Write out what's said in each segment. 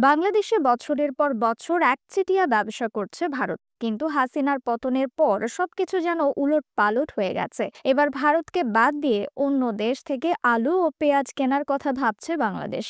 বাংলাদেশে বছরের পর বছর একচেটিয়া ব্যবসা করছে ভারত, কিন্তু হাসিনার পতনের পর সবকিছু যেন উলটপালট হয়ে গেছে। এবার ভারতকে বাদ দিয়ে অন্য দেশ থেকে আলু ও পেঁয়াজ কেনার কথা ভাবছে বাংলাদেশ।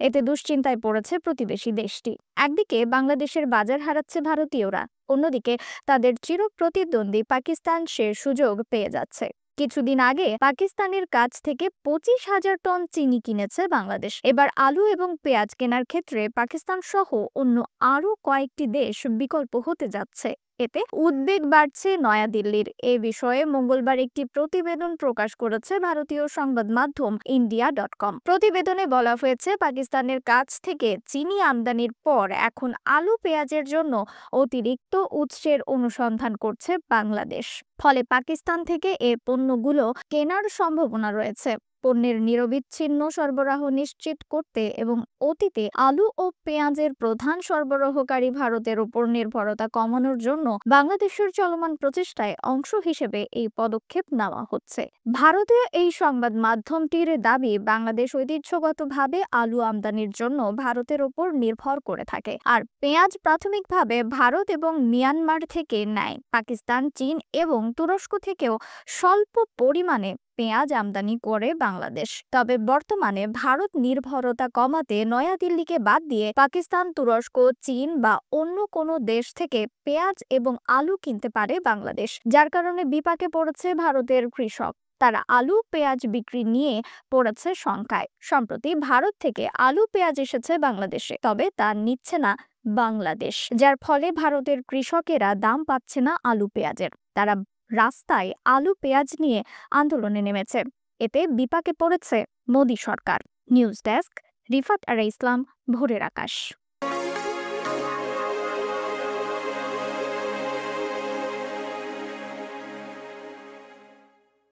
এতে দুশ্চিন্তায় পড়েছে প্রতিবেশী দেশটি। একদিকে বাংলাদেশের বাজার হারাচ্ছে ভারতীয়রা, অন্যদিকে তাদের চিরপ্রতিদ্বন্দ্বী পাকিস্তান সে সুযোগ পেয়ে যাচ্ছে। কিছুদিন আগে পাকিস্তানের কাছ থেকে 25,000 টন চিনি কিনেছে বাংলাদেশ। এবার আলু এবং পেঁয়াজ কেনার ক্ষেত্রে পাকিস্তান সহ অন্য আরও কয়েকটি দেশ বিকল্প হতে যাচ্ছে। এতে উদ্বেগ বাড়ছে নয়াদিল্লির। এ বিষয়ে মঙ্গলবার একটি প্রতিবেদন প্রকাশ করেছে ভারতীয় সংবাদ মাধ্যম ইন্ডিয়া.কম। প্রতিবেদনে বলা হয়েছে, পাকিস্তানের কাছ থেকে চিনি আমদানির পর এখন আলু পেঁয়াজের জন্য অতিরিক্ত উৎসের অনুসন্ধান করছে বাংলাদেশ। ফলে পাকিস্তান থেকে এ পণ্যগুলো কেনার সম্ভাবনা রয়েছে। পণ্যের নিরবিচ্ছিন্ন সরবরাহ নিশ্চিত করতে এবং অতীতে আলু ও পেঁয়াজের প্রধান সরবরাহকারী ভারতের উপর নির্ভরতা কমানোর জন্য বাংলাদেশের চলমান প্রচেষ্টায় অংশ হিসেবে এই পদক্ষেপ নেওয়া হচ্ছে। ভারতীয় এই সংবাদ মাধ্যমটির দাবি, বাংলাদেশ ঐতিহ্যগতভাবে আলু আমদানির জন্য ভারতের উপর নির্ভর করে থাকে, আর পেঁয়াজ প্রাথমিকভাবে ভারত এবং মিয়ানমার থেকে নেয়। পাকিস্তান, চীন এবং তুরস্ক থেকেও স্বল্প পরিমাণে পেঁয়াজ আমদানি করে বাংলাদেশ। তবে বর্তমানে ভারত নির্ভরতা কমাতে নয়াদিল্লিকে বাদ দিয়ে পাকিস্তান, তুরস্ক, চীন বা অন্য কোনো দেশ থেকে পেঁয়াজ এবং আলু কিনতে পারে বাংলাদেশ, যার কারণে বিপাকে পড়েছে ভারতের কৃষক। তারা আলু পেঁয়াজ বিক্রি নিয়ে পড়েছে শঙ্কায়। সম্প্রতি ভারত থেকে আলু পেঁয়াজ এসেছে বাংলাদেশে, তবে তা নিচ্ছে না বাংলাদেশ, যার ফলে ভারতের কৃষকেরা দাম পাচ্ছে না আলু পেঁয়াজের। তারা রাস্তায় আলু পেঁয়াজ নিয়ে আন্দোলনে নেমেছে। এতে বিপাকে পড়েছে মোদি সরকার। নিউজ ডেস্ক, রিফাত আর ইসলাম, ভোরের আকাশ।